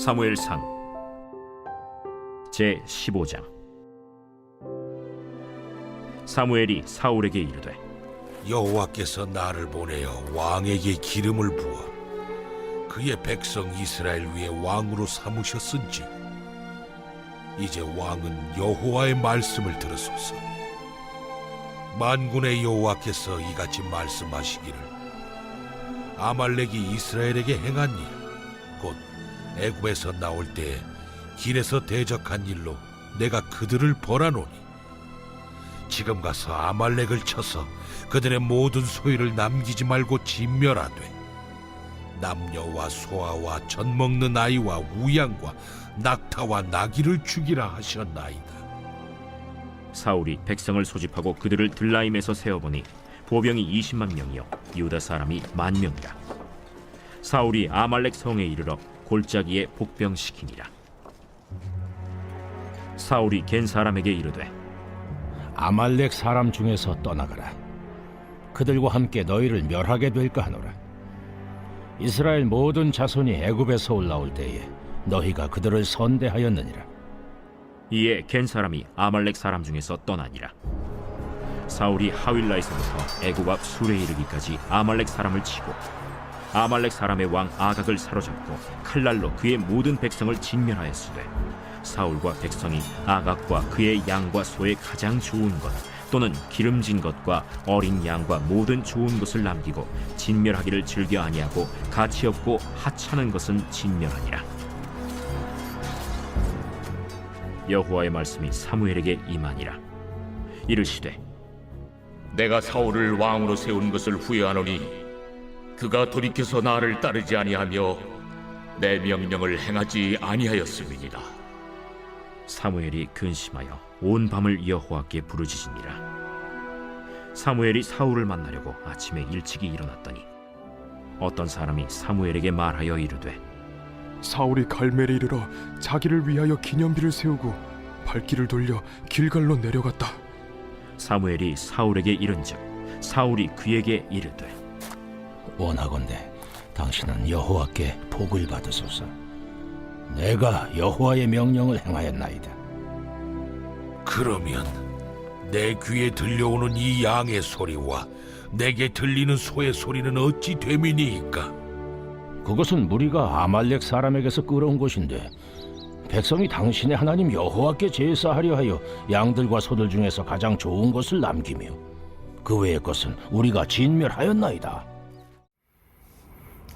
사무엘상 제 15장. 사무엘이 사울에게 이르되, 여호와께서 나를 보내어 왕에게 기름을 부어 그의 백성 이스라엘 위에 왕으로 삼으셨은지 이제 왕은 여호와의 말씀을 들으소서. 만군의 여호와께서 이같이 말씀하시기를, 아말렉이 이스라엘에게 행한 일, 곧 애굽에서 나올 때에 길에서 대적한 일로 내가 그들을 벌하노니 지금 가서 아말렉을 쳐서 그들의 모든 소유를 남기지 말고 진멸하되 남녀와 소아와 젖먹는 아이와 우양과 낙타와 나귀를 죽이라 하셨나이다. 사울이 백성을 소집하고 그들을 들라임에서 세어보니 보병이 20만 명이요 유다 사람이 10,000명이라. 사울이 아말렉 성에 이르러 골짜기에 복병시키니라. 사울이 겐 사람에게 이르되, 아말렉 사람 중에서 떠나가라. 그들과 함께 너희를 멸하게 될까 하노라. 이스라엘 모든 자손이 애굽에서 올라올 때에 너희가 그들을 선대하였느니라. 이에 겐 사람이 아말렉 사람 중에서 떠나니라. 사울이 하윌라에서부터 애굽 앞 술에 이르기까지 아말렉 사람을 치고 아말렉 사람의 왕 아각을 사로잡고 칼날로 그의 모든 백성을 진멸하였으되, 사울과 백성이 아각과 그의 양과 소의 가장 좋은 것 또는 기름진 것과 어린 양과 모든 좋은 것을 남기고 진멸하기를 즐겨 아니하고 가치 없고 하찮은 것은 진멸하니라. 여호와의 말씀이 사무엘에게 임하니라. 이르시되, 내가 사울을 왕으로 세운 것을 후회하노니 그가 돌이켜서 나를 따르지 아니하며 내 명령을 행하지 아니하였음이니라. 사무엘이 근심하여 온 밤을 여호와께 부르짖으니라. 사무엘이 사울을 만나려고 아침에 일찍이 일어났더니 어떤 사람이 사무엘에게 말하여 이르되, 사울이 갈멜에 이르러 자기를 위하여 기념비를 세우고 발길을 돌려 길갈로 내려갔다. 사무엘이 사울에게 이른즉 사울이 그에게 이르되, 원하건대 당신은 여호와께 복을 받으소서. 내가 여호와의 명령을 행하였나이다. 그러면 내 귀에 들려오는 이 양의 소리와 내게 들리는 소의 소리는 어찌 됨이니이까? 그것은 무리가 아말렉 사람에게서 끌어온 것인데 백성이 당신의 하나님 여호와께 제사하려 하여 양들과 소들 중에서 가장 좋은 것을 남기며 그 외의 것은 우리가 진멸하였나이다.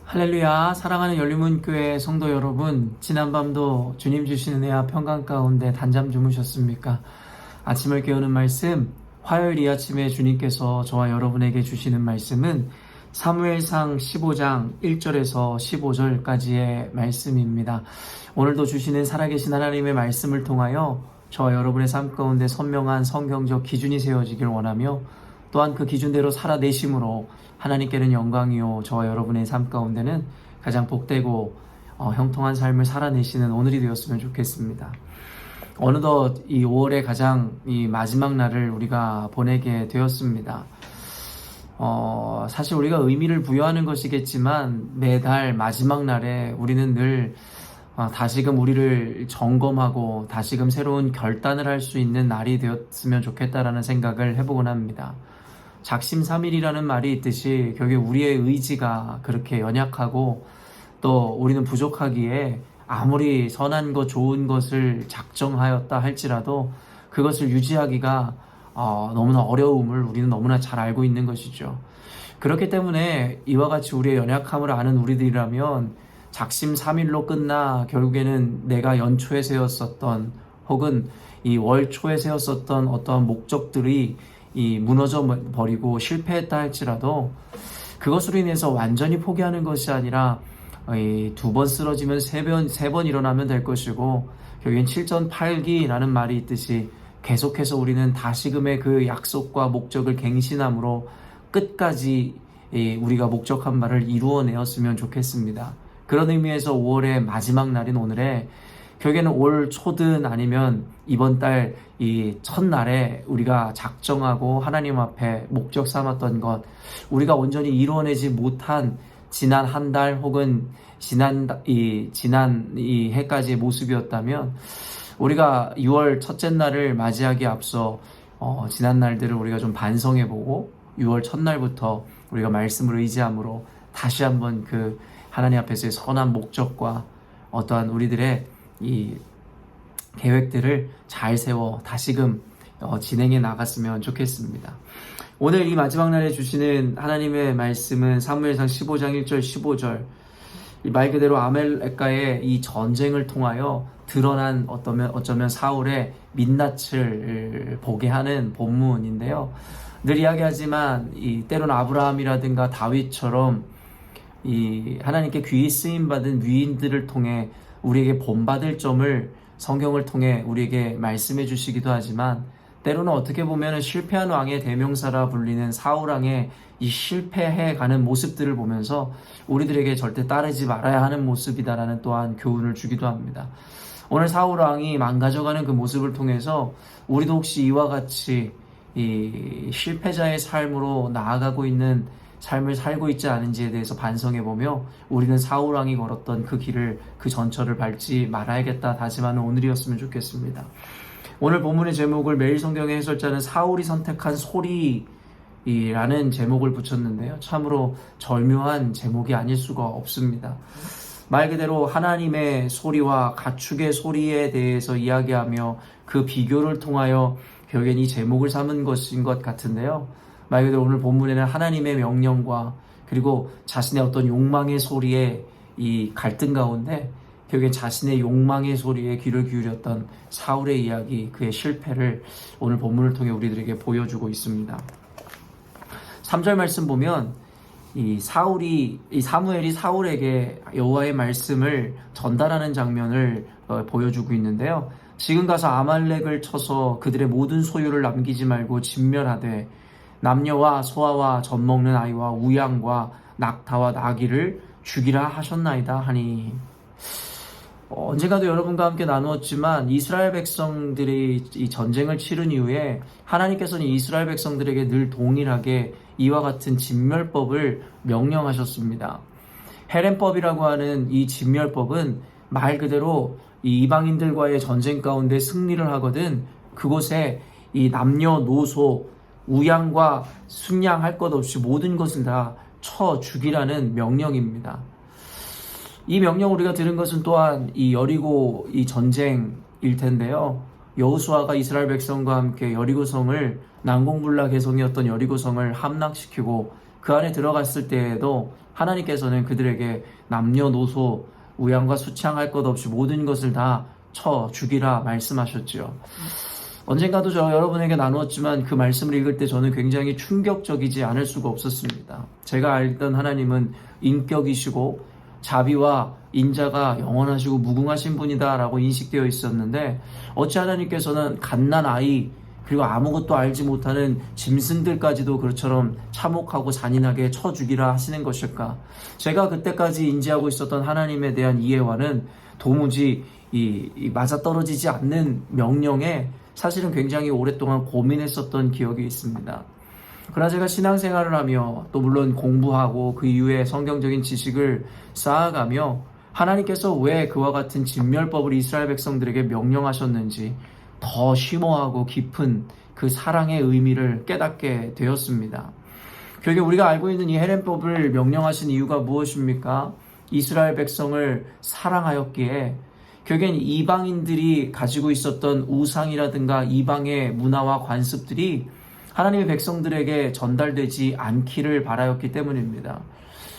할렐루야. 사랑하는 열린문교회 성도 여러분, 지난밤도 주님 주시는 은혜와 평강 가운데 단잠 주무셨습니까? 아침을 깨우는 말씀, 화요일 이 아침에 주님께서 저와 여러분에게 주시는 말씀은 사무엘상 15장 1절에서 15절까지의 말씀입니다. 오늘도 주시는 살아계신 하나님의 말씀을 통하여 저와 여러분의 삶 가운데 선명한 성경적 기준이 세워지길 원하며, 또한 그 기준대로 살아내심으로 하나님께는 영광이요 저와 여러분의 삶 가운데는 가장 복되고 형통한 삶을 살아내시는 오늘이 되었으면 좋겠습니다. 어느덧 이 5월의 가장 이 마지막 날을 우리가 보내게 되었습니다. 사실 우리가 의미를 부여하는 것이겠지만 매달 마지막 날에 우리는 늘 다시금 우리를 점검하고 다시금 새로운 결단을 할 수 있는 날이 되었으면 좋겠다라는 생각을 해보곤 합니다. 작심삼일이라는 말이 있듯이 결국에 우리의 의지가 그렇게 연약하고 또 우리는 부족하기에 아무리 선한 것 좋은 것을 작정하였다 할지라도 그것을 유지하기가 너무나 어려움을 우리는 너무나 잘 알고 있는 것이죠. 그렇기 때문에 이와 같이 우리의 연약함을 아는 우리들이라면 작심삼일로 끝나 결국에는 내가 연초에 세웠었던 혹은 이 월 초에 세웠었던 어떠한 목적들이 이 무너져 버리고 실패했다 할지라도 그것으로 인해서 완전히 포기하는 것이 아니라 2번 쓰러지면 3번 일어나면 될 것이고, 결국엔 7전 8기라는 말이 있듯이 계속해서 우리는 다시금의 그 약속과 목적을 갱신함으로 끝까지 우리가 목적한 바를 이루어내었으면 좋겠습니다. 그런 의미에서 5월의 마지막 날인 오늘에 결국에는 올 초든 아니면 이번 달 이 첫날에 우리가 작정하고 하나님 앞에 목적 삼았던 것, 우리가 온전히 이루어내지 못한 지난 한 달 혹은 지난 이 해까지의 모습이었다면 우리가 6월 첫째 날을 맞이하기에 앞서 지난 날들을 우리가 좀 반성해보고 6월 첫날부터 우리가 말씀을 의지함으로 다시 한번 그 하나님 앞에서의 선한 목적과 어떠한 우리들의 이 계획들을 잘 세워 다시금 진행해 나갔으면 좋겠습니다. 오늘 이 마지막 날에 주시는 하나님의 말씀은 사무엘상 15장 1절 15절 말 그대로 아말렉과의 이 전쟁을 통하여 드러난 어쩌면 사울의 민낯을 보게 하는 본문인데요. 늘 이야기하지만 때로는 아브라함이라든가 다윗처럼 이 하나님께 귀히 쓰임받은 위인들을 통해 우리에게 본받을 점을 성경을 통해 우리에게 말씀해 주시기도 하지만 때로는 어떻게 보면 실패한 왕의 대명사라 불리는 사울왕의 이 실패해가는 모습들을 보면서 우리들에게 절대 따르지 말아야 하는 모습이다라는 또한 교훈을 주기도 합니다. 오늘 사울왕이 망가져가는 그 모습을 통해서 우리도 혹시 이와 같이 이 실패자의 삶으로 나아가고 있는 삶을 살고 있지 않은지에 대해서 반성해보며 우리는 사울왕이 걸었던 그 길을 그 전철을 밟지 말아야겠다 다짐하는 오늘이었으면 좋겠습니다. 오늘 본문의 제목을 매일 성경의 해설자는 사울이 선택한 소리라는 제목을 붙였는데요. 참으로 절묘한 제목이 아닐 수가 없습니다. 말 그대로 하나님의 소리와 가축의 소리에 대해서 이야기하며 그 비교를 통하여 결국엔 이 제목을 삼은 것인 것 같은데요. 말 그대로 오늘 본문에는 하나님의 명령과 그리고 자신의 어떤 욕망의 소리에 이 갈등 가운데 결국엔 자신의 욕망의 소리에 귀를 기울였던 사울의 이야기, 그의 실패를 오늘 본문을 통해 우리들에게 보여주고 있습니다. 3절 말씀 보면 이 사무엘이 사울에게 여호와의 말씀을 전달하는 장면을 보여주고 있는데요. 지금 가서 아말렉을 쳐서 그들의 모든 소유를 남기지 말고 진멸하되 남녀와 소아와 젖먹는 아이와 우양과 낙타와 나귀를 죽이라 하셨나이다 하니 언젠가도 여러분과 함께 나누었지만 이스라엘 백성들이 이 전쟁을 치른 이후에 하나님께서는 이스라엘 백성들에게 늘 동일하게 이와 같은 진멸법을 명령하셨습니다. 헤렘법이라고 하는 이 진멸법은 말 그대로 이 이방인들과의 전쟁 가운데 승리를 하거든 그곳에 이 남녀노소 우양과 순양 할 것 없이 모든 것을 다 쳐 죽이라는 명령입니다. 이 명령 우리가 들은 것은 또한 이 여리고 이 전쟁일 텐데요. 여호수아가 이스라엘 백성과 함께 여리고성을 난공불락 개성이었던 여리고성을 함락시키고 그 안에 들어갔을 때에도 하나님께서는 그들에게 남녀노소 우양과 수창할 것 없이 모든 것을 다 쳐 죽이라 말씀하셨죠. 언젠가도 저 여러분에게 나누었지만 그 말씀을 읽을 때 저는 굉장히 충격적이지 않을 수가 없었습니다. 제가 알던 하나님은 인격이시고 자비와 인자가 영원하시고 무궁하신 분이다라고 인식되어 있었는데 어찌 하나님께서는 갓난 아이 그리고 아무것도 알지 못하는 짐승들까지도 그처럼 참혹하고 잔인하게 쳐 죽이라 하시는 것일까? 제가 그때까지 인지하고 있었던 하나님에 대한 이해와는 도무지 맞아떨어지지 않는 명령에 사실은 굉장히 오랫동안 고민했었던 기억이 있습니다. 그러나 제가 신앙생활을 하며 또 물론 공부하고 그 이후에 성경적인 지식을 쌓아가며 하나님께서 왜 그와 같은 진멸법을 이스라엘 백성들에게 명령하셨는지 더 심오하고 깊은 그 사랑의 의미를 깨닫게 되었습니다. 결국 우리가 알고 있는 이 헤렘법을 명령하신 이유가 무엇입니까? 이스라엘 백성을 사랑하였기에 결국엔 이방인들이 가지고 있었던 우상이라든가 이방의 문화와 관습들이 하나님의 백성들에게 전달되지 않기를 바라였기 때문입니다.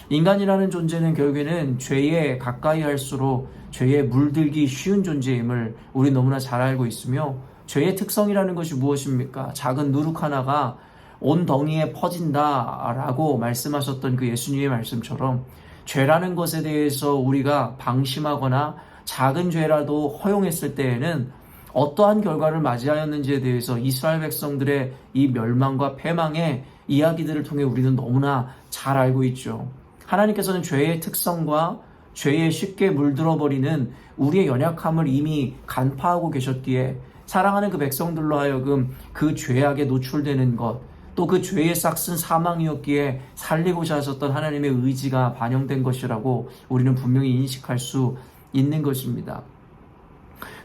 인간이라는 존재는 결국에는 죄에 가까이 할수록 죄에 물들기 쉬운 존재임을 우리 너무나 잘 알고 있으며 죄의 특성이라는 것이 무엇입니까? 작은 누룩 하나가 온 덩이에 퍼진다라고 말씀하셨던 그 예수님의 말씀처럼 죄라는 것에 대해서 우리가 방심하거나 작은 죄라도 허용했을 때에는 어떠한 결과를 맞이하였는지에 대해서 이스라엘 백성들의 이 멸망과 패망의 이야기들을 통해 우리는 너무나 잘 알고 있죠. 하나님께서는 죄의 특성과 죄에 쉽게 물들어버리는 우리의 연약함을 이미 간파하고 계셨기에 사랑하는 그 백성들로 하여금 그 죄악에 노출되는 것, 또 그 죄의 싹슨 사망이었기에 살리고자 하셨던 하나님의 의지가 반영된 것이라고 우리는 분명히 인식할 수 있는 것입니다.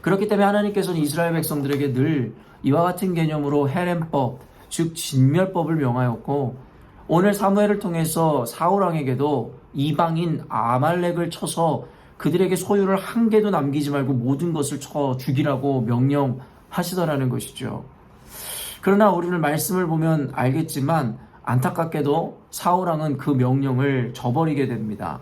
그렇기 때문에 하나님께서는 이스라엘 백성들에게 늘 이와 같은 개념으로 헤렘법, 즉 진멸법을 명하였고, 오늘 사무엘을 통해서 사울왕에게도 이방인 아말렉을 쳐서 그들에게 소유를 한 개도 남기지 말고 모든 것을 쳐 죽이라고 명령하시더라는 것이죠. 그러나 우리는 말씀을 보면 알겠지만 안타깝게도 사울왕은 그 명령을 저버리게 됩니다.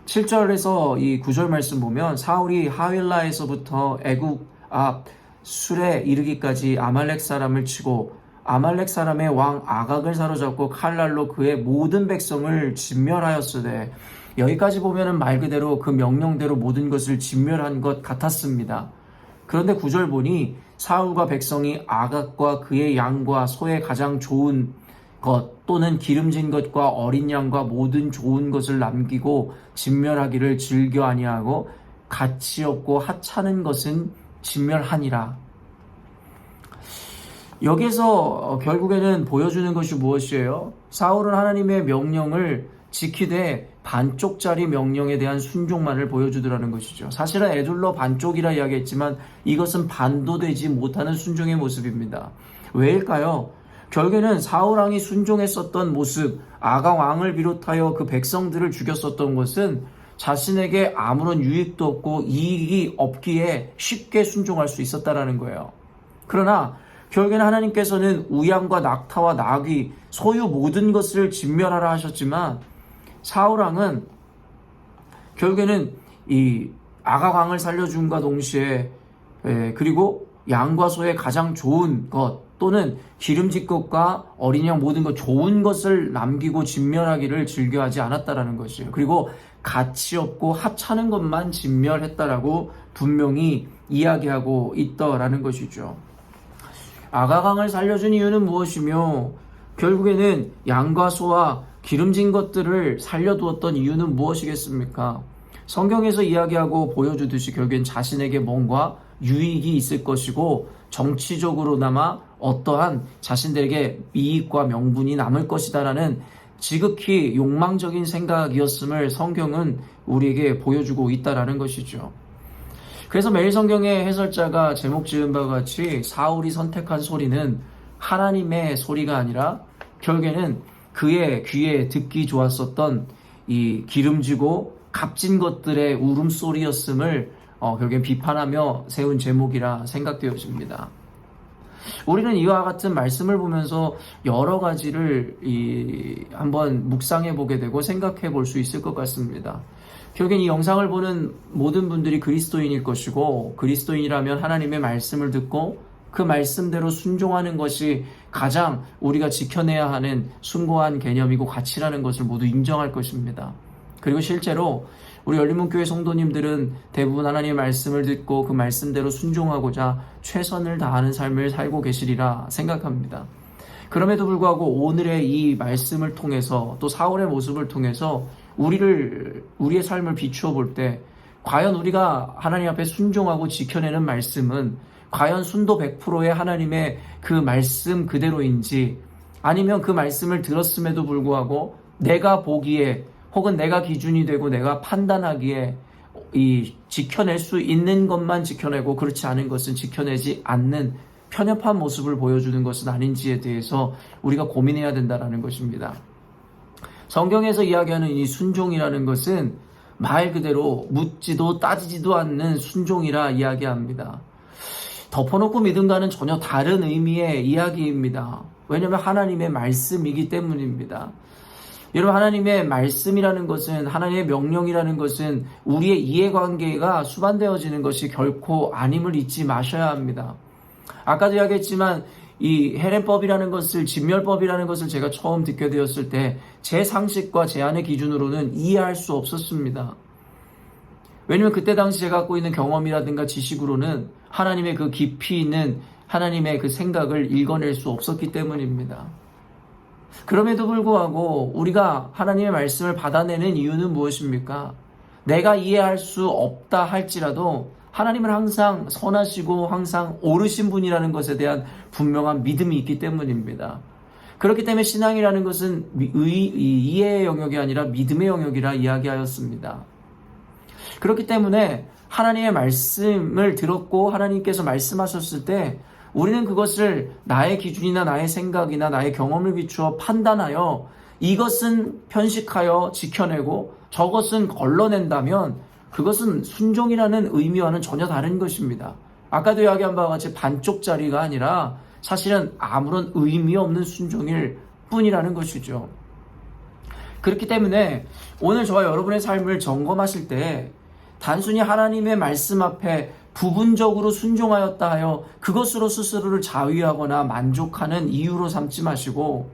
7절에서 이 9절 말씀 보면 사울이 하윌라에서부터 애굽 앞 술에 이르기까지 아말렉 사람을 치고 아말렉 사람의 왕 아각을 사로잡고 칼날로 그의 모든 백성을 진멸하였으되, 여기까지 보면은 말 그대로 그 명령대로 모든 것을 진멸한 것 같았습니다. 그런데 9절 보니 사울과 백성이 아각과 그의 양과 소의 가장 좋은 것 또는 기름진 것과 어린 양과 모든 좋은 것을 남기고 진멸하기를 즐겨 아니하고 가치 없고 하찮은 것은 진멸하니라. 여기서 결국에는 보여주는 것이 무엇이에요? 사울은 하나님의 명령을 지키되 반쪽짜리 명령에 대한 순종만을 보여주더라는 것이죠. 사실은 에둘러 반쪽이라 이야기했지만 이것은 반도 되지 못하는 순종의 모습입니다. 왜일까요? 결국에는 사울왕이 순종했었던 모습, 아각 왕을 비롯하여 그 백성들을 죽였었던 것은 자신에게 아무런 유익도 없고 이익이 없기에 쉽게 순종할 수 있었다라는 거예요. 그러나 결국에는 하나님께서는 우양과 낙타와 나귀, 소유 모든 것을 진멸하라 하셨지만 사울왕은 결국에는 이 아각 왕을 살려줌과 동시에 그리고 양과 소의 가장 좋은 것 또는 기름진 것과 어린 양 모든 것 좋은 것을 남기고 진멸하기를 즐겨하지 않았다라는 것이에요. 그리고 가치 없고 하찮은 것만 진멸했다라고 분명히 이야기하고 있더라는 것이죠. 아각 왕을 살려준 이유는 무엇이며 결국에는 양과 소와 기름진 것들을 살려두었던 이유는 무엇이겠습니까? 성경에서 이야기하고 보여주듯이 결국엔 자신에게 뭔가 유익이 있을 것이고 정치적으로나마 어떠한 자신들에게 이익과 명분이 남을 것이다라는 지극히 욕망적인 생각이었음을 성경은 우리에게 보여주고 있다라는 것이죠. 그래서 매일 성경의 해설자가 제목 지은 바와 같이 사울이 선택한 소리는 하나님의 소리가 아니라 결국에는 그의 귀에 듣기 좋았었던 이 기름지고 값진 것들의 울음소리였음을 결국엔 비판하며 세운 제목이라 생각되어집니다. 우리는 이와 같은 말씀을 보면서 여러 가지를 한번 묵상해 보게 되고 생각해 볼 수 있을 것 같습니다. 결국엔 이 영상을 보는 모든 분들이 그리스도인일 것이고 그리스도인이라면 하나님의 말씀을 듣고 그 말씀대로 순종하는 것이 가장 우리가 지켜내야 하는 숭고한 개념이고 가치라는 것을 모두 인정할 것입니다. 그리고 실제로 우리 열린문교회 성도님들은 대부분 하나님의 말씀을 듣고 그 말씀대로 순종하고자 최선을 다하는 삶을 살고 계시리라 생각합니다. 그럼에도 불구하고 오늘의 이 말씀을 통해서 또 사울의 모습을 통해서 우리의 삶을 비추어 볼 때 과연 우리가 하나님 앞에 순종하고 지켜내는 말씀은 과연 순도 100%의 하나님의 그 말씀 그대로인지, 아니면 그 말씀을 들었음에도 불구하고 내가 보기에 혹은 내가 기준이 되고 내가 판단하기에 지켜낼 수 있는 것만 지켜내고 그렇지 않은 것은 지켜내지 않는 편협한 모습을 보여주는 것은 아닌지에 대해서 우리가 고민해야 된다는 것입니다. 성경에서 이야기하는 이 순종이라는 것은 말 그대로 묻지도 따지지도 않는 순종이라 이야기합니다. 덮어놓고 믿음과는 전혀 다른 의미의 이야기입니다. 왜냐하면 하나님의 말씀이기 때문입니다. 여러분, 하나님의 말씀이라는 것은, 하나님의 명령이라는 것은 우리의 이해관계가 수반되어지는 것이 결코 아님을 잊지 마셔야 합니다. 아까도 이야기했지만 이 헤렘법이라는 것을, 진멸법이라는 것을 제가 처음 듣게 되었을 때 제 상식과 제 안의 기준으로는 이해할 수 없었습니다. 왜냐하면 그때 당시 제가 갖고 있는 경험이라든가 지식으로는 하나님의 그 깊이 있는 하나님의 그 생각을 읽어낼 수 없었기 때문입니다. 그럼에도 불구하고 우리가 하나님의 말씀을 받아내는 이유는 무엇입니까? 내가 이해할 수 없다 할지라도 하나님은 항상 선하시고 항상 옳으신 분이라는 것에 대한 분명한 믿음이 있기 때문입니다. 그렇기 때문에 신앙이라는 것은 이해의 영역이 아니라 믿음의 영역이라 이야기하였습니다. 그렇기 때문에 하나님의 말씀을 들었고 하나님께서 말씀하셨을 때 우리는 그것을 나의 기준이나 나의 생각이나 나의 경험을 비추어 판단하여 이것은 편식하여 지켜내고 저것은 걸러낸다면 그것은 순종이라는 의미와는 전혀 다른 것입니다. 아까도 이야기한 바와 같이 반쪽짜리가 아니라 사실은 아무런 의미 없는 순종일 뿐이라는 것이죠. 그렇기 때문에 오늘 저와 여러분의 삶을 점검하실 때 단순히 하나님의 말씀 앞에 부분적으로 순종하였다 하여 그것으로 스스로를 자위하거나 만족하는 이유로 삼지 마시고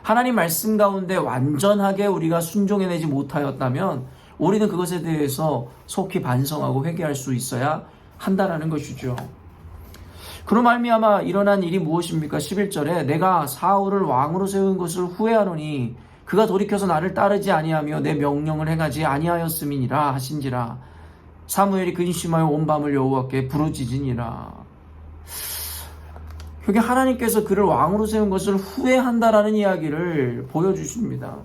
하나님 말씀 가운데 완전하게 우리가 순종해내지 못하였다면 우리는 그것에 대해서 속히 반성하고 회개할 수 있어야 한다라는 것이죠. 그로 말미암아 일어난 일이 무엇입니까? 11절에 내가 사울을 왕으로 세운 것을 후회하노니 그가 돌이켜서 나를 따르지 아니하며 내 명령을 행하지 아니하였음이니라 하신지라. 사무엘이 근심하여 온 밤을 여호와께 부르짖으니라. 여기 하나님께서 그를 왕으로 세운 것을 후회한다라는 이야기를 보여주십니다.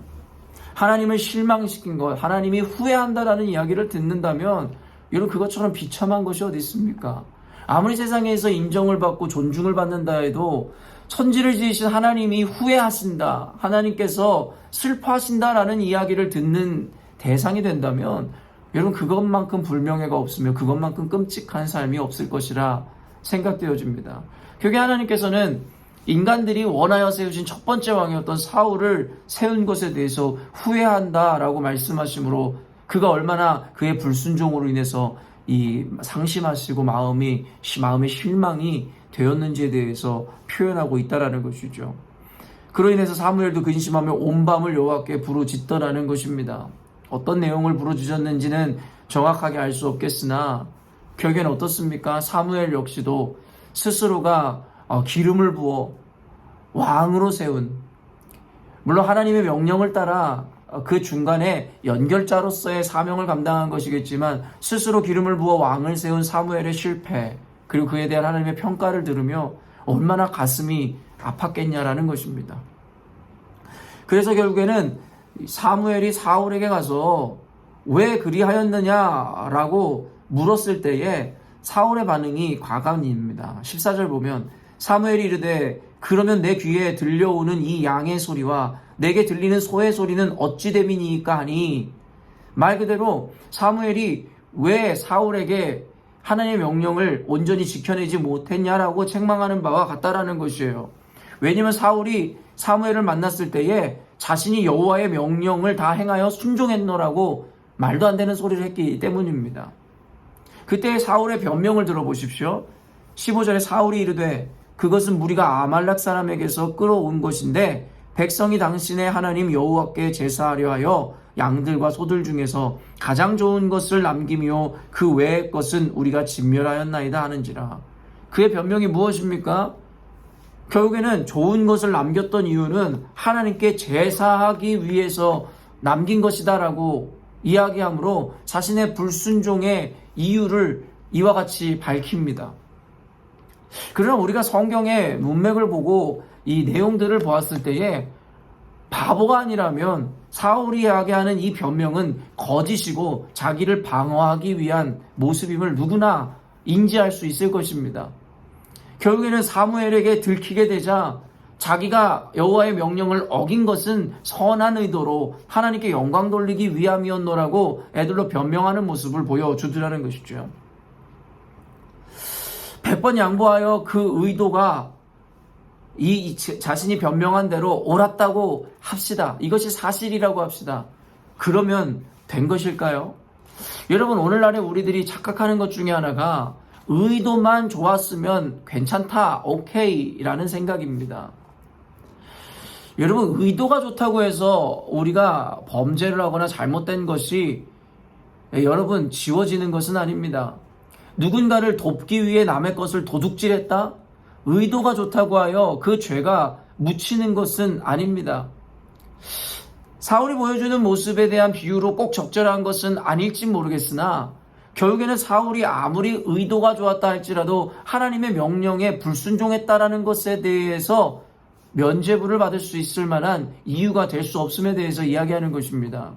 하나님을 실망시킨 것, 하나님이 후회한다라는 이야기를 듣는다면 여러분 그것처럼 비참한 것이 어디 있습니까? 아무리 세상에서 인정을 받고 존중을 받는다 해도 천지를 지으신 하나님이 후회하신다, 하나님께서 슬퍼하신다라는 이야기를 듣는 대상이 된다면 여러분 그것만큼 불명예가 없으며 그것만큼 끔찍한 삶이 없을 것이라 생각되어집니다. 결국 하나님께서는 인간들이 원하여 세우신 첫 번째 왕이었던 사울을 세운 것에 대해서 후회한다라고 말씀하시므로 그가 얼마나 그의 불순종으로 인해서 이 상심하시고 마음의 실망이 되었는지에 대해서 표현하고 있다라는 것이죠. 그로 인해서 사무엘도 근심하며 온 밤을 여호와께 부르짖더라는 것입니다. 어떤 내용을 부르짖었는지는 정확하게 알 수 없겠으나 결국엔 어떻습니까? 사무엘 역시도 스스로가 기름을 부어 왕으로 세운, 물론 하나님의 명령을 따라 그 중간에 연결자로서의 사명을 감당한 것이겠지만 스스로 기름을 부어 왕을 세운 사무엘의 실패, 그리고 그에 대한 하나님의 평가를 들으며 얼마나 가슴이 아팠겠냐라는 것입니다. 그래서 결국에는 사무엘이 사울에게 가서 왜 그리하였느냐라고 물었을 때에 사울의 반응이 과감입니다. 14절 보면 사무엘이 이르되 그러면 내 귀에 들려오는 이 양의 소리와 내게 들리는 소의 소리는 어찌 됨이니까 하니, 말 그대로 사무엘이 왜 사울에게 하나님의 명령을 온전히 지켜내지 못했냐라고 책망하는 바와 같다라는 것이에요. 왜냐하면 사울이 사무엘을 만났을 때에 자신이 여호와의 명령을 다 행하여 순종했노라고 말도 안 되는 소리를 했기 때문입니다. 그때 사울의 변명을 들어보십시오. 15절에 사울이 이르되 그것은 무리가 아말렉 사람에게서 끌어온 것인데 백성이 당신의 하나님 여호와께 제사하려 하여 양들과 소들 중에서 가장 좋은 것을 남기며 그 외의 것은 우리가 진멸하였나이다 하는지라. 그의 변명이 무엇입니까? 결국에는 좋은 것을 남겼던 이유는 하나님께 제사하기 위해서 남긴 것이다라고 이야기하므로 자신의 불순종의 이유를 이와 같이 밝힙니다. 그러나 우리가 성경의 문맥을 보고 이 내용들을 보았을 때에 바보가 아니라면 사울이 이야기하는 이 변명은 거짓이고 자기를 방어하기 위한 모습임을 누구나 인지할 수 있을 것입니다. 결국에는 사무엘에게 들키게 되자 자기가 여호와의 명령을 어긴 것은 선한 의도로 하나님께 영광 돌리기 위함이었노라고 애들로 변명하는 모습을 보여주더라는 것이죠. 100번 양보하여 그 의도가 자신이 변명한 대로 옳았다고 합시다. 이것이 사실이라고 합시다. 그러면 된 것일까요? 여러분, 오늘날에 우리들이 착각하는 것 중에 하나가 의도만 좋았으면 괜찮다, 오케이 라는 생각입니다. 여러분, 의도가 좋다고 해서 우리가 범죄를 하거나 잘못된 것이 여러분 지워지는 것은 아닙니다. 누군가를 돕기 위해 남의 것을 도둑질했다? 의도가 좋다고 하여 그 죄가 묻히는 것은 아닙니다. 사울이 보여주는 모습에 대한 비유로 꼭 적절한 것은 아닐지 모르겠으나 결국에는 사울이 아무리 의도가 좋았다 할지라도 하나님의 명령에 불순종했다라는 것에 대해서 면죄부를 받을 수 있을 만한 이유가 될 수 없음에 대해서 이야기하는 것입니다.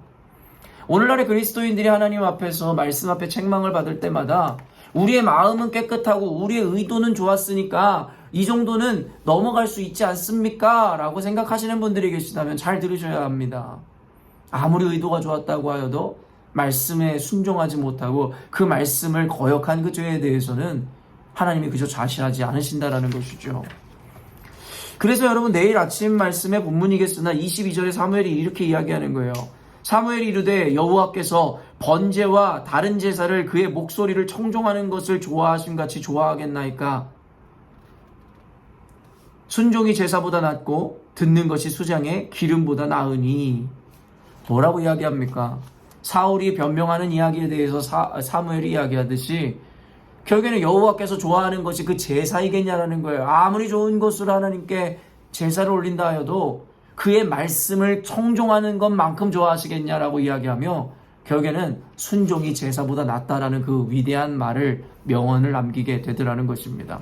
오늘날의 그리스도인들이 하나님 앞에서 말씀 앞에 책망을 받을 때마다 우리의 마음은 깨끗하고 우리의 의도는 좋았으니까 이 정도는 넘어갈 수 있지 않습니까? 라고 생각하시는 분들이 계시다면 잘 들으셔야 합니다. 아무리 의도가 좋았다고 하여도 말씀에 순종하지 못하고 그 말씀을 거역한 그 죄에 대해서는 하나님이 그저 좌시하지 않으신다라는 것이죠. 그래서 여러분 내일 아침 말씀의 본문이겠으나 22절에 사무엘이 이렇게 이야기하는 거예요. 사무엘이 이르되 여호와께서 번제와 다른 제사를 그의 목소리를 청종하는 것을 좋아하심 같이 좋아하겠나이까? 순종이 제사보다 낫고 듣는 것이 수장의 기름보다 나으니. 뭐라고 이야기합니까? 사울이 변명하는 이야기에 대해서 사무엘이 이야기하듯이 결국에는 여호와께서 좋아하는 것이 그 제사이겠냐라는 거예요. 아무리 좋은 것으로 하나님께 제사를 올린다 하여도 그의 말씀을 청종하는 것만큼 좋아하시겠냐라고 이야기하며 결국에는 순종이 제사보다 낫다라는 그 위대한 말을 명언을 남기게 되더라는 것입니다.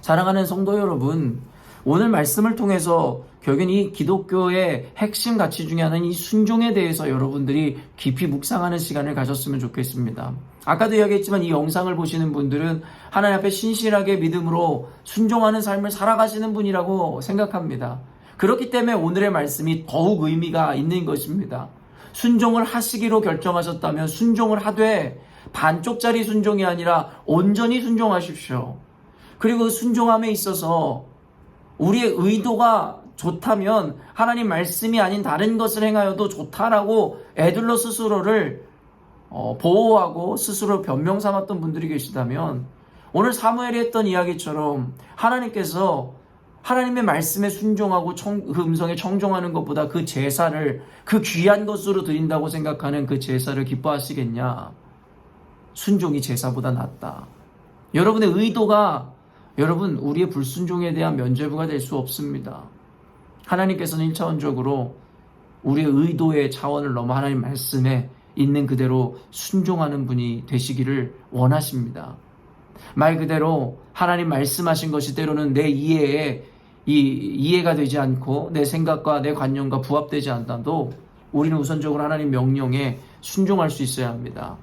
사랑하는 성도 여러분, 오늘 말씀을 통해서 결국엔 이 기독교의 핵심 가치 중에 하나인 이 순종에 대해서 여러분들이 깊이 묵상하는 시간을 가졌으면 좋겠습니다. 아까도 이야기했지만 이 영상을 보시는 분들은 하나님 앞에 신실하게 믿음으로 순종하는 삶을 살아가시는 분이라고 생각합니다. 그렇기 때문에 오늘의 말씀이 더욱 의미가 있는 것입니다. 순종을 하시기로 결정하셨다면 순종을 하되 반쪽짜리 순종이 아니라 온전히 순종하십시오. 그리고 순종함에 있어서 우리의 의도가 좋다면 하나님 말씀이 아닌 다른 것을 행하여도 좋다라고 애들로 스스로를 보호하고 스스로 변명 삼았던 분들이 계시다면 오늘 사무엘이 했던 이야기처럼 하나님께서 하나님의 말씀에 순종하고 그 음성에 청종하는 것보다 그 제사를 그 귀한 것으로 드린다고 생각하는 그 제사를 기뻐하시겠냐? 순종이 제사보다 낫다. 여러분의 의도가 여러분 우리의 불순종에 대한 면죄부가 될 수 없습니다. 하나님께서는 1차원적으로 우리의 의도의 차원을 넘어 하나님 말씀에 있는 그대로 순종하는 분이 되시기를 원하십니다. 말 그대로 하나님 말씀하신 것이 때로는 내 이해가 되지 않고 내 생각과 내 관념과 부합되지 않다도 우리는 우선적으로 하나님 명령에 순종할 수 있어야 합니다.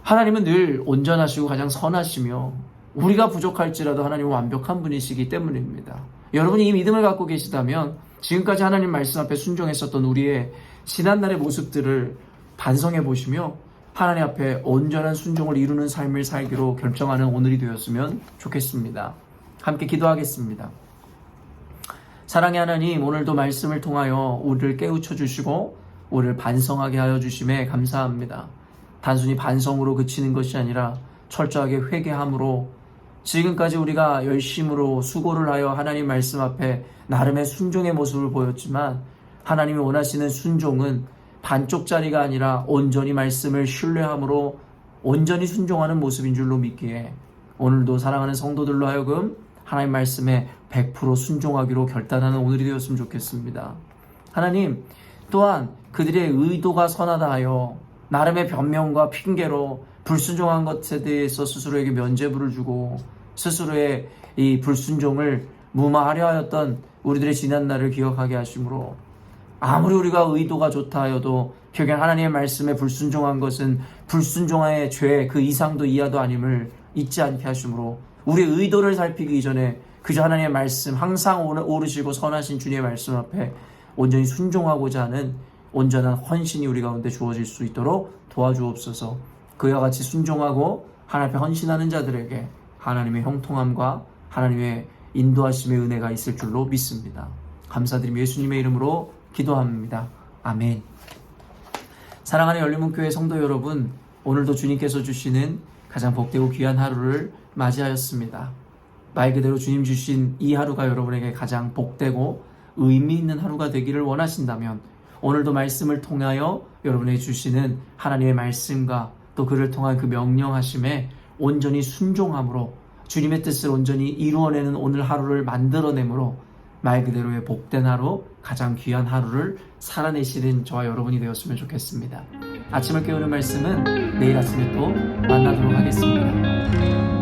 하나님은 늘 온전하시고 가장 선하시며 우리가 부족할지라도 하나님은 완벽한 분이시기 때문입니다. 여러분이 이 믿음을 갖고 계시다면 지금까지 하나님 말씀 앞에 순종했었던 우리의 지난날의 모습들을 반성해 보시며 하나님 앞에 온전한 순종을 이루는 삶을 살기로 결정하는 오늘이 되었으면 좋겠습니다. 함께 기도하겠습니다. 사랑의 하나님, 오늘도 말씀을 통하여 우리를 깨우쳐 주시고 우리를 반성하게 하여 주심에 감사합니다. 단순히 반성으로 그치는 것이 아니라 철저하게 회개함으로 지금까지 우리가 열심으로 수고를 하여 하나님 말씀 앞에 나름의 순종의 모습을 보였지만 하나님이 원하시는 순종은 반쪽짜리가 아니라 온전히 말씀을 신뢰함으로 온전히 순종하는 모습인 줄로 믿기에 오늘도 사랑하는 성도들로 하여금 하나님 말씀에 100% 순종하기로 결단하는 오늘이 되었으면 좋겠습니다. 하나님, 또한 그들의 의도가 선하다 하여 나름의 변명과 핑계로 불순종한 것에 대해서 스스로에게 면죄부를 주고 스스로의 이 불순종을 무마하려 하였던 우리들의 지난날을 기억하게 하심으로 아무리 우리가 의도가 좋다 하여도 결국 하나님의 말씀에 불순종한 것은 불순종의 죄 그 이상도 이하도 아님을 잊지 않게 하심으로 우리의 의도를 살피기 이전에 그저 하나님의 말씀 항상 오르시고 선하신 주님의 말씀 앞에 온전히 순종하고자 하는 온전한 헌신이 우리 가운데 주어질 수 있도록 도와주옵소서. 그와 같이 순종하고 하나님 앞에 헌신하는 자들에게 하나님의 형통함과 하나님의 인도하심의 은혜가 있을 줄로 믿습니다. 감사드리며 예수님의 이름으로 기도합니다. 아멘. 사랑하는 열린문교회 성도 여러분, 오늘도 주님께서 주시는 가장 복되고 귀한 하루를 맞이하였습니다. 말 그대로 주님 주신 이 하루가 여러분에게 가장 복되고 의미 있는 하루가 되기를 원하신다면 오늘도 말씀을 통하여 여러분에게 주시는 하나님의 말씀과 또 그를 통한 그 명령하심에 온전히 순종함으로 주님의 뜻을 온전히 이루어내는 오늘 하루를 만들어내므로 말 그대로의 복된 하루, 가장 귀한 하루를 살아내시는 저와 여러분이 되었으면 좋겠습니다. 아침을 깨우는 말씀은 내일 아침에 또 만나도록 하겠습니다.